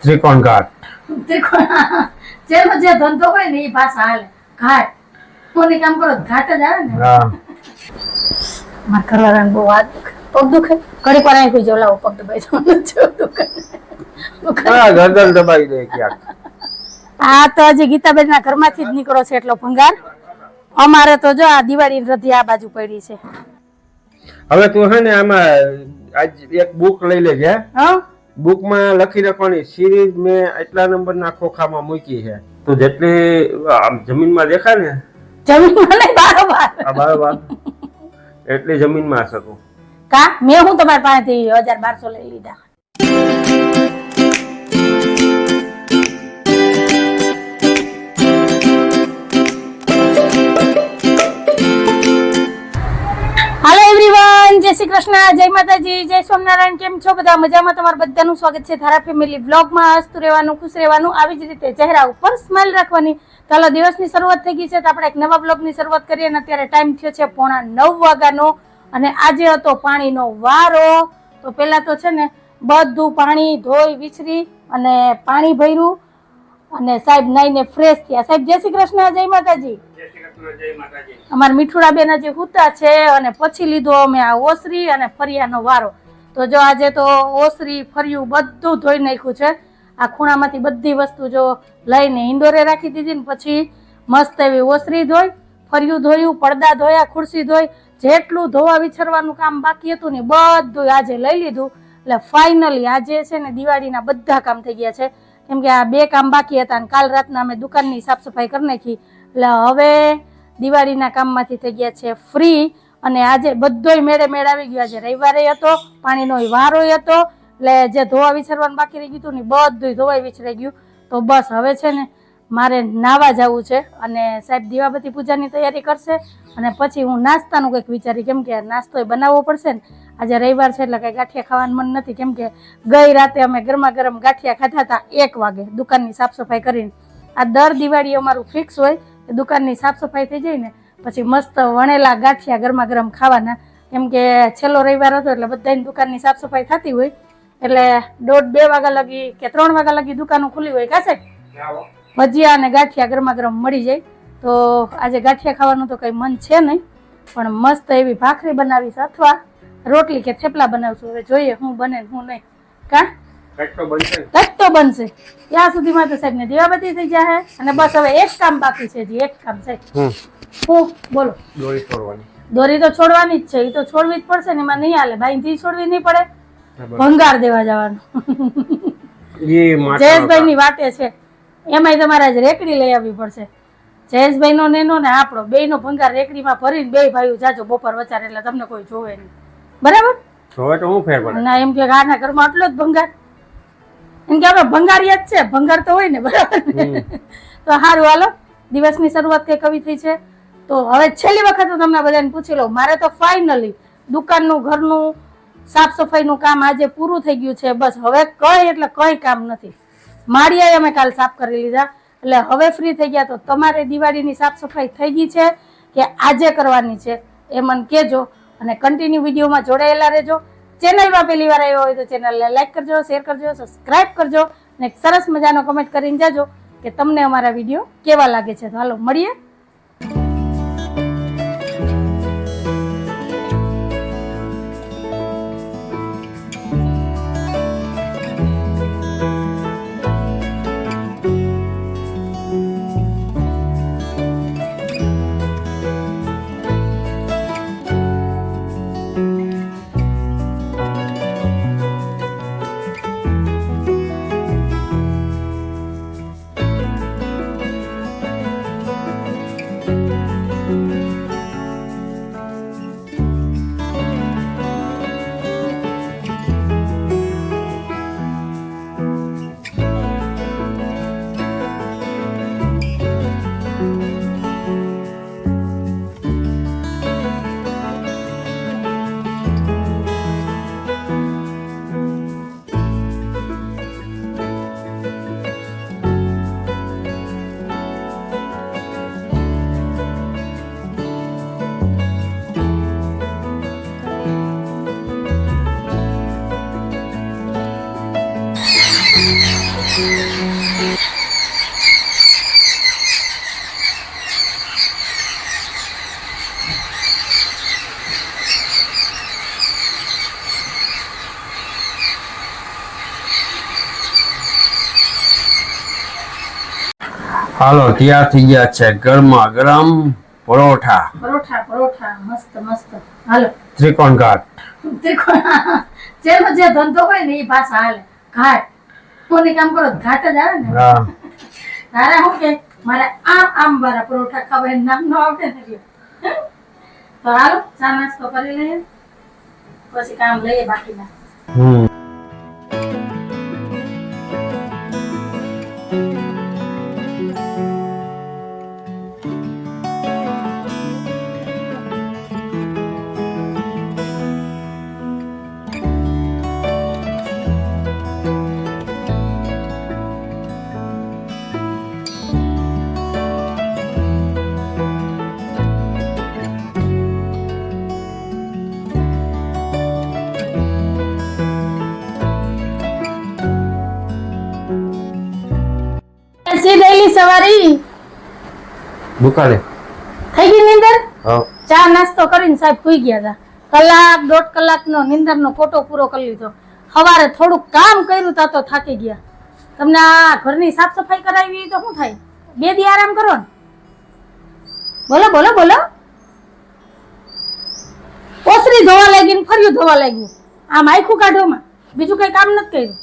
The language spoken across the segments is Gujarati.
ત્રિકોણ ઘાટ. ત્રિકોણ જેનો જે ધંધો હોય ને એ ભાષા હાલે. ઘાટ કોની કામ કરો ઘાટ જ આવે ને. હા મારા ઘરવાળાને બહુ હાથ દુખે, પગ દુખે. ઘડીક વાર અહીં કોઈ જો લાવો પગ દબાઈ દુખે. હા ગરદન દબાઈ દે ક્યાંક. આ તો હજી ગીતાબેન ના ઘરમાંથી જ નીકળો છે એટલો ભંગાર. અમારે તો જો આ દિવાળી રધી આ બાજુ પડી છે. હવે તું છે ને આમાં આજ એક બુક લઈ લેજે. હા બુક માં લખી રાખવાની સિરીઝ મેં એટલા નંબર ના ખોખામાં મૂકી છે. તો જેટલી આમ જમીનમાં દેખાય ને જમીનમાં નહીં બારોબાર. આ બરાબર એટલી જમીનમાં હશે તું. કા મેં હું તમારી પાસેથી 1200 લઈ લીધા. હાલો એવરીવન, જય શ્રી કૃષ્ણ, જય માતાજી, જય સ્વામિનારાયણ. કેમ છો બધા? મજામાં? તમારું બધાનું સ્વાગત છે ધારા ફેમિલી બ્લોગમાં. હસતું રહેવાનું, ખુશ રહેવાનું, આવી જ રીતે ચહેરા ઉપર સ્માઈલ રાખવાની. ચાલો દિવસની શરૂઆત થઈ ગઈ છે તો આપણે એક નવા બ્લોગની શરૂઆત કરીએ. અને અત્યારે ટાઈમ થયો છે 9:45 વાગ્યાનો અને આજે હતો પાણીનો વારો. તો પેલા તો છે ને બધું પાણી ધોઈ વિચરી અને પાણી ભર્યું અને સાહેબ નાઈને ફ્રેશ થયા. સાહેબ જય શ્રી કૃષ્ણ, જય માતાજી. અમારા મીઠુડા બેન હજી હુતા છે અને પછી લીધો અમે આ ઓસરી અને ફરિયાનો વારો. તો જો આજે તો ઓસરી ફર્યું બધું ધોઈ નાખ્યું છે. આ ખૂણામાંથી બધી વસ્તુ જો લઈને ઇન્ડોરે રાખી દીધી ને પછી મસ્ત એવી ઓસરી ધોઈ, ફર્યું ધોયું, પડદા ધોયા, ખુરશી ધોઈ. જેટલું ધોવા વિછરવાનું કામ બાકી હતું ને બધું આજે લઈ લીધું. એટલે ફાઇનલી આજે છે ને દિવાળીના બધા કામ થઈ ગયા છે. કેમ કે આ 2 કામ બાકી હતા અને કાલ રાતના અમે દુકાનની સાફ સફાઈ કરી નાખી. એટલે હવે દિવાળીના કામમાંથી થઈ ગયા છે ફ્રી. અને આજે બધોય મેળે મેળ આવી ગયો. આજે રવિવારે હતો, પાણીનો વારો હતો. એટલે જે ધોવા વિછરવાનું બાકી રહી ગયું ને બધું ધોવાઈ વિછરાઈ ગયું. તો બસ હવે છે ને મારે નાવા જવું છે અને સાહેબ દીવાબત્તી પૂજાની તૈયારી કરશે અને પછી હું નાસ્તાનું કંઈક વિચારી. કેમ કે નાસ્તો બનાવવો પડશે ને. આજે રવિવાર છે એટલે કંઈ ગાંઠિયા ખાવાનું મન નથી. કેમ કે ગઈ રાતે અમે ગરમા ગરમ ગાંઠિયા ખાધા હતા 1 વાગે દુકાનની સાફ સફાઈ કરીને. આ દર દિવાળી અમારું ફિક્સ હોય કે દુકાનની સાફ સફાઈ થઈ જાય ને પછી મસ્ત વણેલા ગાંઠિયા ગરમા ગરમ ખાવાના. કેમ કે છેલ્લો રવિવાર હતો એટલે બધાની દુકાનની સાફ સફાઈ થતી હોય એટલે 1:30-2 વાગ્યા લગી કે 3 વાગ્યા લગી દુકાનો ખુલ્લી હોય. કાશે ભજીયા અને ગાંઠિયા ગરમા ગરમ મળી જાય. તો આજે ગાંઠિયા ખાવાનું તો કંઈ મન છે નહીં પણ મસ્ત એવી ભાખરી બનાવીશ અથવા રોટલી કે થેપલા બનાવશું. હવે જોઈએ હું બને ને હું નહીં. કા કંઈક તો બનશે. ત્યાં સુધીમાં તો સાહેબ ને દીવાબત્તી થઈ જાય અને બસ હવે એક કામ બાકી છે. હજી એક કામ સાહેબ. હું બોલો. દોરી તો છોડવાની જ છે. એ તો છોડવી જ પડશે ને, એમાં નહીં હાલે. ભાઈ છોડવી નહીં પડે, ભંગાર દેવા જવાનું. જયેશભાઈ ની વાટે છે. એમાંય તમારે આજે રેકડી લઈ આવવી પડશે. જયેશભાઈ નો નેનો ને આપણો 2 નો ભંગાર રેકડીમાં ભરીને 2 ભાઈઓ જાજો બપોર વચારે એટલે તમને કોઈ જોવે નહીં. બરાબર? હવે તો હું ફેર પડે ના એમ કે આના ઘરમાં આટલો જ ભંગાર. એમ કે આપણે ભંગારિયા જ છે, ભંગાર તો હોય ને. બરાબર? તો સારું હાલો, દિવસની શરૂઆત કઈ કવી થઈ છે. તો હવે છેલ્લી વખત હું તમને બધાને પૂછી લઉં. મારે તો ફાઇનલી દુકાનનું, ઘરનું સાફ સફાઈનું કામ આજે પૂરું થઈ ગયું છે. બસ હવે કઈ એટલે કઈ કામ નથી. માળિયા અમે કાલ સાફ કરી લીધા એટલે હવે ફ્રી થઈ ગયા. તો તમારે દિવાળીની સાફ સફાઈ થઈ ગઈ છે કે આજે કરવાની છે એ મને કહેજો અને કન્ટિન્યુ વિડીયોમાં જોડાયેલા રહેજો. ચેનલમાં પહેલી વાર આવ્યો હોય તો ચેનલને લાઈક કરજો, શેર કરજો, સબસ્ક્રાઇબ કરજો અને એક સરસ મજાનો કમેન્ટ કરીને જાજો કે તમને અમારા વિડીયો કેવા લાગે છે. તો હાલો મળીએ. હાલો તૈયાર થઈ ગયા છે ગરમા ગરમ પરોઠા પરોઠા મસ્ત મસ્ત. હાલો ત્રિકોણ ઘાટ. જેનો જે ધંધો હોય ને એ ભાષા હાલે. ઘાટ કોને કામ કરો ઘાટ જ આવે ને. હા તારા શું કે મારે આમ વાળા પરોઠા ખાવા નામ ન આવડે ને એટલે. તો હાલો ચા નાસ્તો કરી લઈએ પછી કામ લઈએ બાકીના. ડેલી સવારી દુકાને થઈ ગઈ નીંદર. હા ચા નાસ્તો કરીને સાહેબ સુઈ ગયા હતા. 1.5 કલાકનો નીંદરનો કોટો પૂરો કરી લીધો. સવારે થોડુંક કામ કર્યું તા તો થાકી ગયા. તમને આ ઘરની સાફ સફાઈ કરાવી તો શું થાય? 2 દી આરામ કરો ને. બોલો બોલો બોલો. ઓસરી ધોવા લાગી ને ફર્યું ધોવા લાગ્યું. આમ આખું કાઢોમાં બીજું કઈ કામ નથી કર્યું.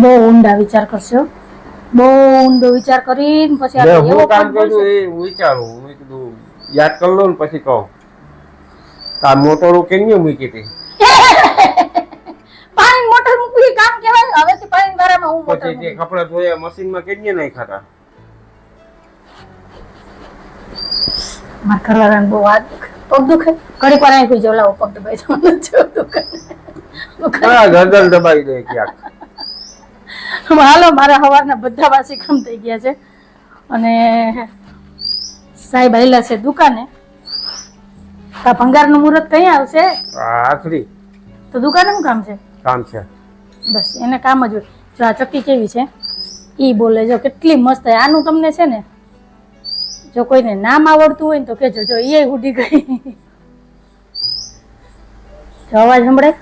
બહુ ઊંડા વિચાર કરશો. બહુ ઊંડો વિચાર કરીને પછી આપણે હું એવો કામ કામ કર્યું કરશું. એ વિચારું મેં કીધું યાદ કરી લો ને પછી કહું. આ મોટરો કેમ મૂકી હતી પાણી મોટર મૂકવી એ કામ કહેવાય. હવેથી પાણી બારામાં હું મોટર પછી જે કપડા ધોયા મશીનમાં કેમ નહીં ખાતા. મારા ઘરવાળાને બહુ હાથ દુખે, પગ દુખે. ઘડીક વાર અહીં કોઈ જવલાવો પગ દબાઈ જવાનો છે દુખે. હા ગરદન દબાઈ દે ક્યાંક. હાલો મારા સવારના બધા વાસી કામ થઈ ગયા છે અને સાહેબ આયેલા છે દુકાને. આ ભંગારનું મુહૂર્ત કઈ આવશે આખરી તો દુકાને શું કામ છે? કામ છે. બસ એને કામ જ હોય. જો આ ચક્કી કેવી છે ઈ બોલે જો કેટલી મસ્ત. આનું તમને છે ને જો કોઈને નામ આવડતું હોય ને તો કેજો. જો એ ઉડી ગઈ. જો અવાજ સંભળાય.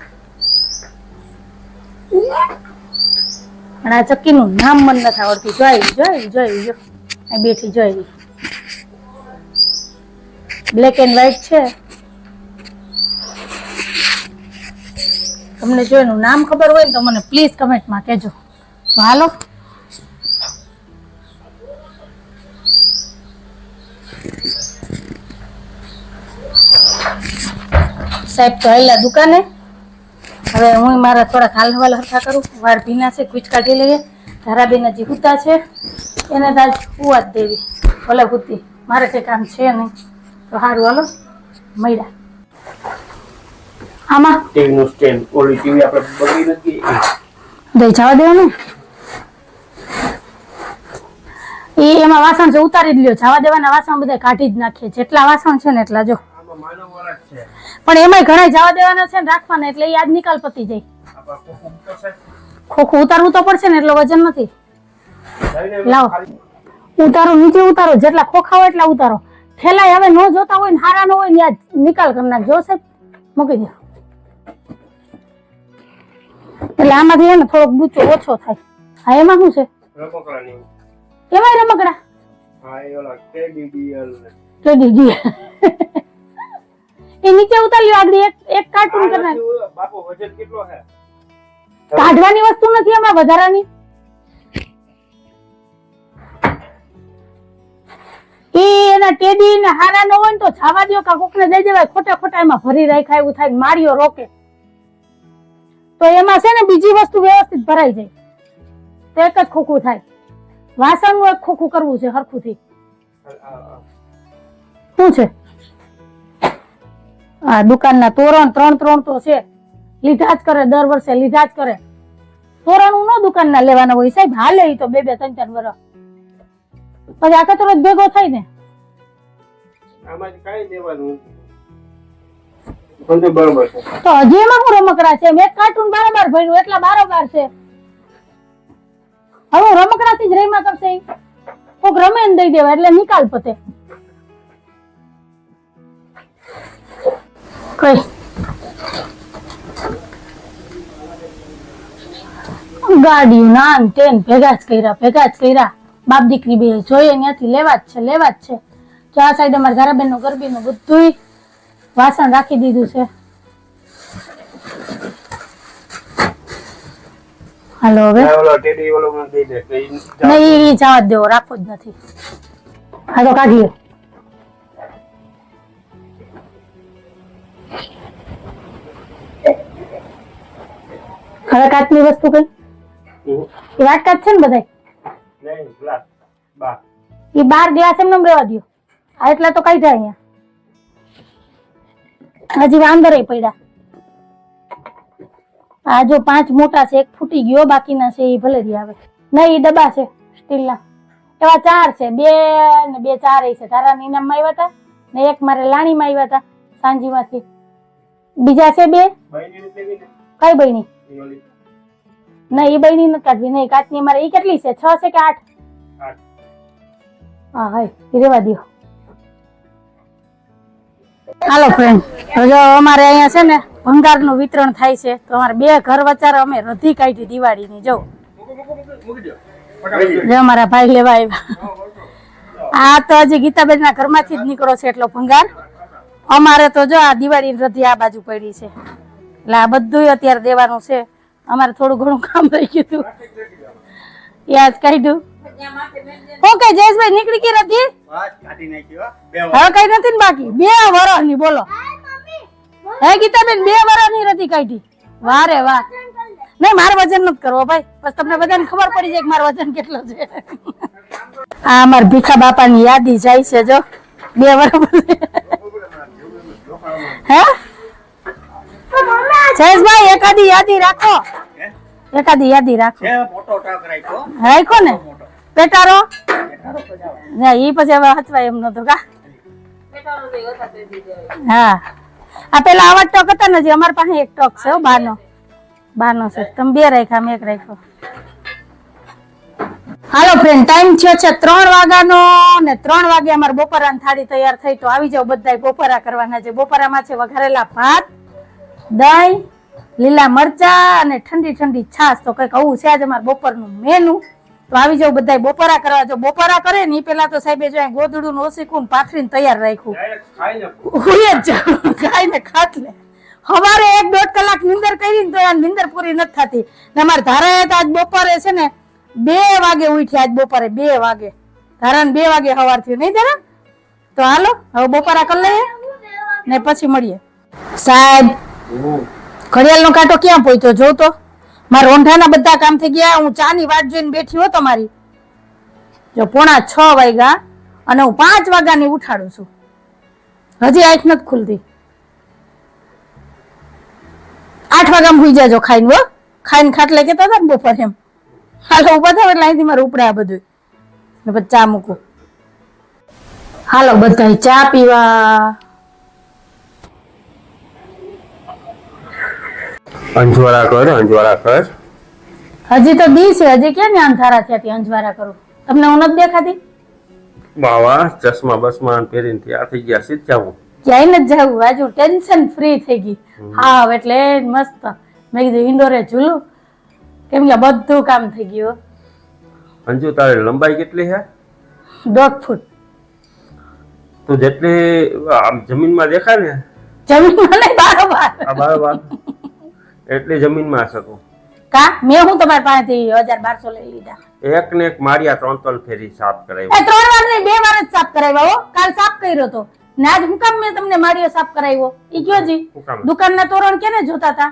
અને આ ચક્કીનું નામ મને નથી આવડતું. જોઈ જો આ બેઠી જોઈ. બ્લેક એન્ડ વ્હાઈટ છે. તમને જો એનું નામ ખબર હોય ને તો મને પ્લીઝ કમેન્ટમાં કહેજો. તો હાલો સાહેબ તો આયેલા દુકાને. હવે હું મારા થોડાક હાલ હવાલ હરખા કરું. વાર ભીના છે કુચ કાઢી લઈએ. ધારાબેન હજી હુતા છે એને તો આજ ઉવા જ દેવી. ભલે હુતી મારે કઈ કામ છે નહીં તો સારું હાલો મળ્યા. આમાં ટીવીનું સ્ટેન્ડ ઓલી ટીવી આપણે બગડી નથી દઈ જવા દેવાનું. એમાં વાસણ છે ઉતારી જ લ્યો. જવા દેવાના વાસણ બધા કાઢી જ નાખીએ. જેટલા વાસણ છે ને એટલા જો. આમાં માનવ વરસ છે. પણ એમાંય ઘણા જવા દેવાના છે ને રાખવાના એટલે એ આજ નિકાલ પતી જાય. આપણા કોક ઉતરશે. ખોખું ઉતારવું તો પડશે ને એટલો વજન નથી. જઈને લાવો ખાલી ઉતારો નીચે ઉતારો. જેટલા ખોખા હોય એટલા ઉતારો. થેલાય હવે નો જોતા હોય ને હારા નો હોય ને યાદ નિકાલ કરી નાખજો સાહેબ. મૂકી દો એટલે આમાંથી છે ને થોડોક ડૂચો ઓછો થાય. હા એમાં શું છે? રમકડાની. એમાંય રમકડા હા એ ઓલા ટેડી બિયર ને. કેડી ગઈ. એ નીચે ઉતાર લ્યો. આગળ એક કાર્ટૂન કરી નાખ. બાપુ વજન કેટલો છે? કાઢવાની વસ્તુ નથી એમાં વધારાની. એના ટેડી ને હારા ન હોય ને તો જવા દો કા કોકને દઈ દેવાય. ખોટા ખોટા એમાં ભરી રાખ્યા એવું થાય. માર્યો રોકે તો એમાં છે ને બીજી વસ્તુ વ્યવસ્થિત ભરાઈ જાય તો એક જ ખોખું થાય. વાસણનું એક ખોખું કરવું છે હરખુંથી. શું છે આ દુકાનના તોરણ 3 તો છે. લીધા જ કરે દર વર્ષે લીધા જ કરે. તોરણ નો દુકાનના લેવાના હોય સાહેબ. હાલે ઈ તો 2-2 3-3 વર્ષ પછી આ કચરો જ ભેગો થાય ને. આમાંથી કાઈ દેવાનું નથી. પણ બરોબર છે. તો હજી એમાં શું રમકડા છે? એક કાર્ટૂન બારોબાર ભર્યું એટલા બારોબાર છે. હવે રમકડાથી જ રહીમાં કરશે. કોક રમે ને દઈ દેવા એટલે નિકાલ પતે. કઈ ગાડીઓ ના ને તે ને ભેગા જ કર્યા બાપ દીકરી બે જોઈએ ત્યાંથી લેવા જ છે જો આ સાઈડ અમારા ધારાબેન નું ગરબીનું બધું વાસણ રાખી દીધું છે. હાલો હવે નહીં જવા જ દેવો, રાખવો જ નથી. હા તો કાઢી લો. હવે કાચની વસ્તુ કઈ એ વાટકા જ છે ને બધા એ 12 ગ્લાસ એમને રહેવા દો. આ એટલા તો કઈ જાય અહીંયા હજી અંદર પડ્યા. આ જો 5 મોટા છે, એક ફૂટી ગયો, બાકીના છે એ ભલે રી આવે. નહીં એ ડબ્બા છે સ્ટીલના, એવા 4 છે, 2 ને 2 4 છે. તારા ઇનામમાં આવ્યા હતા ને એક મારે લાણીમાં આવ્યા હતા સાંજીમાંથી. બીજા છે 2 કઈ બહેની નહીં, એ બહેની નથી કાઢવી. નહીં કાચની મારે એ કેટલી છે, 6 છે કે 8? હા હા એ રેવા દો. હાલો ફ્રેન્ડ, જો અમારે અહીંયા છે ને ભંગારનું વિતરણ થાય છે તો અમારે 2 ઘર વચાર અમે રધી કાઢી દિવાળીની. જો અમારા ભાઈ લેવા આવ્યા. આ તો હજી ગીતાબેન ના ઘરમાંથી જ નીકળો છે એટલો ભંગાર. અમારે તો જો આ દિવાળી રધી આ બાજુ પડી છે એટલે આ બધું અત્યારે દેવાનું છે. અમારે થોડું ઘણું કામ રહી ગયું હતું યાદ કાઢ્યું. ઓકે જયેશભાઈ નીકળી ગઈ રધી? હવે કઈ નથી ને બાકી? 2 વર્ષની બોલો હે ગીતાબેન, 2 વર્ષની રધી કાઢી. વારે વાહ. નહીં મારે વજન નથી કરવો ભાઈ, બસ તમને બધાને ખબર પડી જાય કે મારું વજન કેટલું છે. આ અમારા ભીખા બાપાની યાદી જાય છે જો 2 વર્ષ. હે જયેશભાઈ એકાદી યાદી રાખો, રાખો ને પેટારો. ઈ પછી હવે હચવાય એમ નતો કા. હા આ પેલા આવા ટોક હતા ને, અમારી પાસે એક ટોક છે બાનો છે. તમે 2 રાખ્યા, અમે 1 રાખ્યો. હાલો ફ્રેન્ડ, ટાઈમ થયો છે 3 વાગ્યાનો ને 3 વાગે અમારે બપોરાની થાળી તૈયાર થઈ. તો આવી જાવ બધા બપોરા કરવાના છે. બપોરામાં છે વઘારેલા ભાત, દહીં, લીલા મરચા અને ઠંડી ઠંડી છાશ. તો કઈક આવું છે આજે અમારે બપોરનું મેનુ. તો આવી જાવ બધા બપોરા કરવા. જો બપોરા કરે ને પેલા તો સાહેબે જો ગોદડું ઓસીકું પાથરીને તૈયાર રાખ્યું. ખાઈને ખાટલે સવારે 1-1.5 કલાક નિંદર કરી તો આ નિંદર પૂરી નથી થતી. ને અમારે ધારાએ તો આજ બપોરે છે ને 2 વાગે ઉઠ્યા. આજ બપોરે 2 વાગે ધારાને 2 વાગે સવાર થયું નહીં ધારા? તો હાલો હવે બપોરા કરી લઈએ ને પછી મળીએ. સાહેબ ઘડિયાળનો કાંટો ક્યાં પહોંચ્યો જો તો? મારા રોંઢાના બધા કામ થઈ ગયા. હું ચાની વાટ જોઈને બેઠી હો તમારી. જો 5:45 વાગ્યા અને હું 5 વાગ્યાની ઉઠાડું છું. હજી આંખ નથી ખુલતી. 8 વાગ્યામાં સુઈ જાજો ખાઈને. ખાઈને ખાટલે કેતા હતા ને બપોર એમ. હાલો ઉભા થાવ એટલે અહીંથી મારે ઉપડે આ બધું ને પછી ચા મૂકું. હાલો બધા ચા પીવા. અંજવારા કર. હજી તો દી છે, હજી ક્યાં ને અંધારા થયા અંજવારા કરું? તમને હું નથી દેખાતી? બાવા ચશ્મા બસમા પહેરીને તૈયાર થઈ ગયા. સીધ જાવું ક્યાંય નથી જવું. આજુ ટેન્શન ફ્રી થઈ ગઈ. હા એટલે મસ્ત. મેં કીધું ઇન્ડોરે ઝૂલું કેમ કે બધું કામ થઈ ગયું. અંજુ તારી લંબાઈ કેટલી છે? 1.5 ફૂટ. તું જેટલી આમ જમીનમાં દેખાય ને, જમીનમાં નહીં બારોબાર એટલી જમીનમાં છે તું. કા મેં હું તમારી પાસેથી 1200 લઈ લીધા. એક ને એક માર્યા 3 ફેરી સાફ કરાવી. 3 વાર નહીં 2 વાર જ સાફ કરાવ્યા હો. કાલ સાફ કર્યો તો ને આજ હું કામ મેં તમને માર્યો સાફ કરાવ્યો? ઈ કયો જી દુકાનના તોરણ કેને જોતા હતા?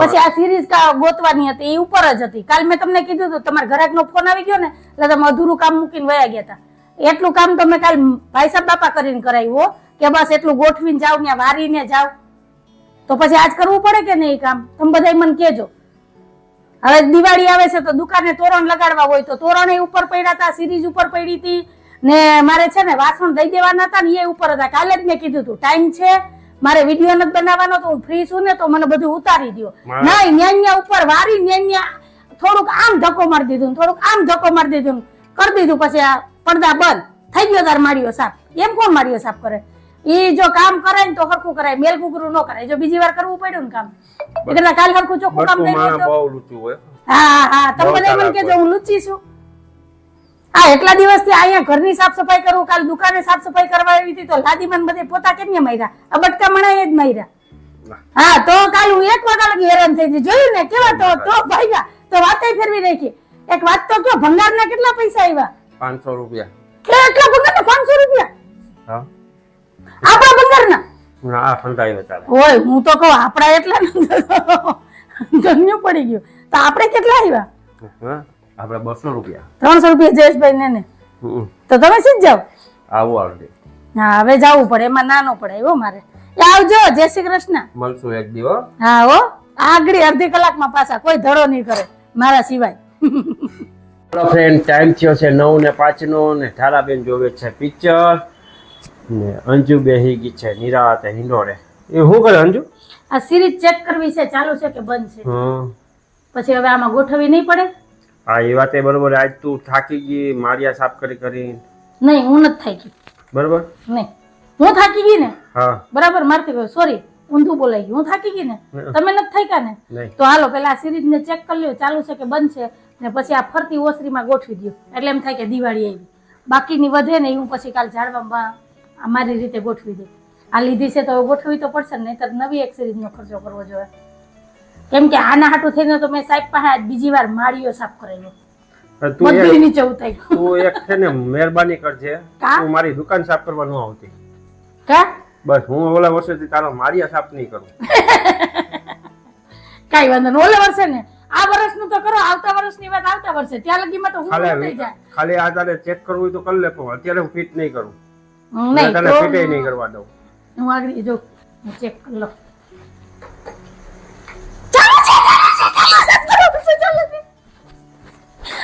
પછી આ સિરીઝ ગોતવાની હતી, એ ઉપર જ હતી. કાલ મેં તમને કીધું હતું તમારા ઘરાકનો ફોન આવી ગયો ને એટલે તમે અધૂરું કામ મૂકીને વયા ગયા હતા. એટલું કામ તમે કાલ ભાઈ સાહેબ બાપા કરીને કરાવ્યું કે બસ એટલું ગોઠવીને જાવ ને વારીને જાવ. તો પછી આજ કરવું પડે કે નહીં કામ? તમે બધા મને કહેજો. હવે દિવાળી આવે છે તો દુકાને તોરણ લગાડવા હોય તો તોરણ ઉપર પડ્યા હતા, સિરીઝ ઉપર પડી હતી ને મારે છે ને વાસણ દઈ દેવાના હતા ને એ ઉપર હતા. કાલે જ મેં કીધું હતું ટાઈમ છે મારે વિડીયો નથી બનાવવાનો તો હું ફ્રી છું ને તો મને બધું ઉતારી દો. નહીં ન્યા ઉપર વારી ન્યા થોડુંક આમ ધક્કો મારી દીધું, થોડુંક આમ ધક્કો મારી દીધું, કરી દીધું. પછી આ પડદા બંધ થઈ ગયો તાર માર્યો સાફ. એમ કોણ માર્યો સાફ કરે? એ જો કામ કરાય ને તો હરખું કરાય, મેલ કુકરું ન કરાય. જો બીજી વાર કરવું પડ્યું ને કામ એટલે કાલ હરખું ચોખ્ખું કામ થઈ ગયું. હા હા તમે બહુ બધા મને ચાલાક કહેજો હોય. હું લુચ્ચી છું. હા એટલા દિવસથી અહીંયા ઘરની સાફ સફાઈ કરું, કાલ દુકાને સાફ સફાઈ કરવા આવી હતી તો લાદીમાં બધે પોતા કેમ માર્યા, અબટકા મણાએ જ માર્યા. હા તો કાલ હું 1 વાગ્યા લગી હેરાન થઈ ગઈ. જોયું ને કેવા તો ભાગ્યા તો વાતે ફેરવી નાખી. એક વાત તો કયો, ભંગારના કેટલા પૈસા આવ્યા? 500 રૂપિયા. કેટલા ભંગારના? 500 રૂપિયા હા આપણા ભંગારના? હા ફંટાઈ ચાલે. ઓય હું તો કહું આપણા એટલા ગમ્યું પડી ગયું. તો આપણે કેટલા આવ્યા? હા આપણે 200 રૂપિયા. 300 રૂપિયા જયેશભાઈ ને. હમ. તો તમે સીધ જાઓ. આવું આવડે. હા હવે જવું પડે, એમાં નાનો પડે હો મારે. એ આવજો, જય શ્રી કૃષ્ણ. મળશું એક દિવસ. હા હો, આગળ અડધી કલાકમાં પાછા, કોઈ ધડો નહીં કરે મારા સિવાય. હેલો ફ્રેન્ડ, ટાઈમ થયો છે 9:05 નો ને ઠારાબેન જોવે છે પિક્ચર ને અંજુ બેહી ગઈ છે નિરાતે હિંડોળે. એ શું કરે અંજુ? આ સિરીઝ ચેક કરવી છે, ચાલુ છે કે બંધ છે. હમ. પછી હવે આમાં ગોઠવવી નહીં પડે? હા એ વાતે બરોબર. આજ તું થાકી ગઈ મારિયા સાફ કરી. નહીં હું નથી થાકી. બરોબર. નહીં હું થાકી ગઈ ને. હા બરાબર, મારતી સોરી ઊંધું બોલાઈ ગયું. હું થાકી ગઈ ને, તમે નથી થાક્યા ને. નહીં. તો હાલો પેલા આ સિરીઝ ને ચેક કરી લ્યો ચાલુ છે કે બંધ છે, ને પછી આ ફરતી ઓસરીમાં ગોઠવી દો. એટલે એમ થાય કે દિવાળી આવી. બાકીની વધે ને હું પછી કાલ ઝાડવામાં મારી રીતે ગોઠવી દઉં. આ લીધી છે તો હવે ગોઠવી તો પડશે ને, નહીંતર નવી એક સિરીઝનો ખર્ચો કરવો જોઈએ. કેમ કે આના હાટું થઈને તો મેં સાહેબ પાસે આજ બીજી વાર માળીઓ સાફ કરેલો. તું બધી એક નીચે ઉતારી તું એક છે ને મહેરબાની કરજે. કા? તું મારી દુકાન સાફ કરવા ન આવતી. કા બસ હું ઓલા વર્ષેથી તારો મારિયા સાફ નહીં કરું. કાઈ વાંધો નહીં. ઓલે વર્ષે ને આ વર્ષનું તો કરો, આવતા વર્ષની વાત આવતા વર્ષે. ત્યાં લગીમાં તો હું થઈ ખાલી જાય. ખાલી આ તારે ચેક કરવું હોય તો કરી લે, પણ અત્યારે હું ફિટ નહીં કરું. નહીં તને તો ફિટ નહીં કરવા દઉં. હું આગળ જો હું ચેક કરી લઉં.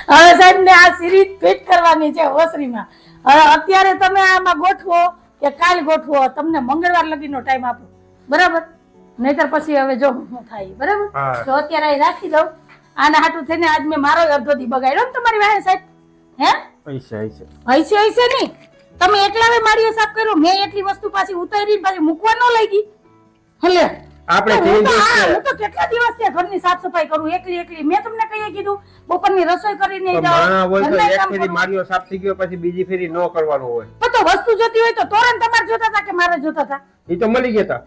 હવે સાહેબ ને આ સિરીઝ ફિટ કરવાની છે ઓસરીમાં. હવે અત્યારે તમે આમાં ગોઠવો કે કાલ ગોઠવો, તમને મંગળવાર લગીનો ટાઈમ આપો, બરાબર? નહીતર પછી હવે જો શું થાય, બરાબર? હા. તો અત્યારે અહીં રાખી દઉં. આના હાટું થઈને આજ મેં મારો અડધો દી બગાડ્યો ને તમારી વાહે સાહેબ. હે પૈસા હશે. હૈસે નહીં, તમે એકલાવે માળીઓ સાફ કર્યો, મેં એટલી વસ્તુ પાછી ઉતારી પાછી મૂકવા ન લઈ ગઈ. હલે આપણે હું તો changes છે. હું તો કેટલા દિવસથી ઘરની સાફ સફાઈ કરું એકલી. મેં તમને કહીએ કીધું બપોરની રસોઈ કરીને તો જાઓ, માણા હોય તો ઘરના એક કામ ફેરી કરો. મારિયો સાફ થઈ ગયો પછી બીજી ફેરી ન કરવાનું હોય. પણ તો વસ્તુ જોતી હોય તો તોરણ તમારે જોતા હતા કે મારે જોતા હતા? એ તો મળી ગયા તા.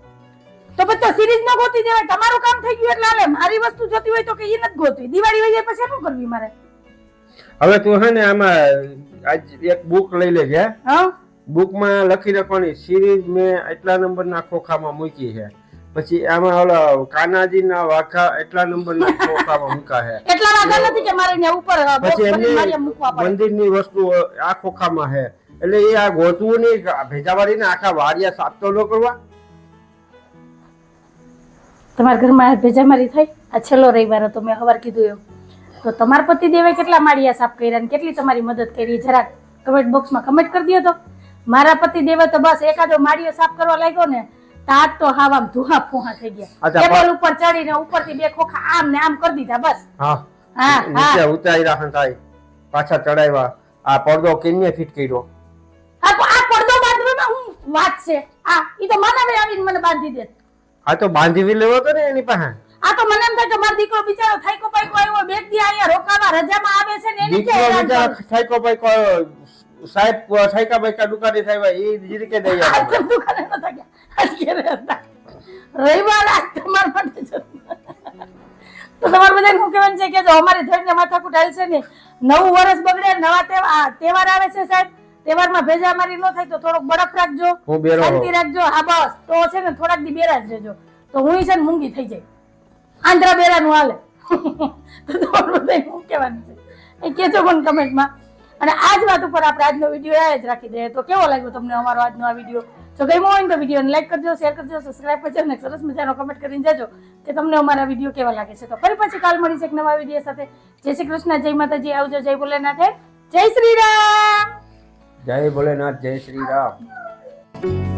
તો પછી સિરીઝ ન ગોતી દેવાય. તમારું કામ થઈ ગયું એટલે હાલે. મારી વસ્તુ જોતી હોય તો કે એ નથી ગોતવી. દિવાળી હોય પછી શું કરવી મારે? હવે તું છે ને આમાં આજ એક બુક લઈ લેજે. હા બુકમાં લખી રાખવાની સિરીઝ મેં એટલા નંબરના ખોખામાં મૂકી છે. પછી આમાં ઓલા કાનાજીના વાઘા એટલા નંબરના ખોખામાં મૂકા છે. એટલા વાગા નથી કે મારે ત્યાં ઉપર બોક્સ પછી ભરીને મારે એમની મૂકવા પડે. મંદિરની વસ્તુ આ ખોખામાં છે. એટલે એ આ ગોતવું નહીં, ભેજાવાળીને આખા વાડિયા સાફ તો ન કરવા. તમારા ઘરમાં ભેજામારી થઈ? આ છેલ્લો રવિવાર હતો, મેં સવાર કીધું એમ. તો તમારા પતિ દેવે કેટલા માળિયા સાફ કર્યા અને કેટલી તમારી મદદ કરી જરાક કમેન્ટ બોક્સમાં કમેન્ટ કરી દો. તો મારા પતિ દેવે તો બસ એકાદો માળિયો સાફ કરવા લાગ્યો ને તાત તો હાવ આમ ધુહા ફુહા થઈ ગયા. અચ્છા, ટેબલ ઉપર ચડીને ઉપરથી બે ખોખા આમ ને આમ કરી દીધા બસ. હા હા નીચે હા ઉતારી રાખન થાય, પાછા ચડાવ્યા. આ પડદો કેને ફિટ કર્યો? આ પડદો બાંધવામાં હું વાત છે? આ ઈ તો માનવે આવીને મને બાંધી દે. આ તો બાંધી લેવો તો ને એની પાસે. આ તો મને એમ થાય કે મારો દીકરો બિચારો થાયકો પાયકો આવ્યો, બે દી અહીંયા રોકાવા રજામાં આવે છે ને એની કે દીકરો હેરાન બીજા કરું. થાયકો ભાઈ સાહેબ થાયકા બાયકા દુકાને થાય એ જ રીતે દઈ આજ આવે. તો દુકાને નતા ગયા, આજ ઘરે હતા. રવિવાર આજ તમારા માટે જ હતો. તો તમારે બધાને શું કહેવાનું છે કે જો અમારી ધઈને માથાકૂટ હાલશે ને, નવું વર્ષ બગડે, નવા તહેવાર આવે છે સાહેબ, તહેવારમાં ભેજા મારી ન થાય તો થોડોક બરફ રાખજો, હું બેરો હોઉં. શાંતિ રાખજો. હા બસ તો છે ને થોડાક દી બેરા જ રહેજો, તો હું છે ને મૂંગી થઈ જાય. આંધ્રા બેરાનું હાલે. તો તમારે બધાને શું કહેવાનું છે એ કહેજો પણ કમેન્ટમાં. અને આ જ વાત ઉપર આપણે આજનો વિડીયો આ જ રાખી દઈએ. તો કેવો લાગ્યો તમને અમારો આજનો આ વિડીયો? જો ગમ્યો હોય તો વિડીયોને લાઈક કરજો, શેર કરજો, સબસ્ક્રાઇબ કરજો અને સરસ મજાનો કમેન્ટ કરીને જજો કે તમને અમારા વિડીયો કેવા લાગે છે. તો ફરી પછી કાલ મળીશું એક નવા વિડીયો સાથે. જય શ્રી કૃષ્ણ, જય માતાજી, આવજો, જય ભોલેનાથ, જય શ્રી રામ. જય ભોલેનાથ, જય શ્રી રામ.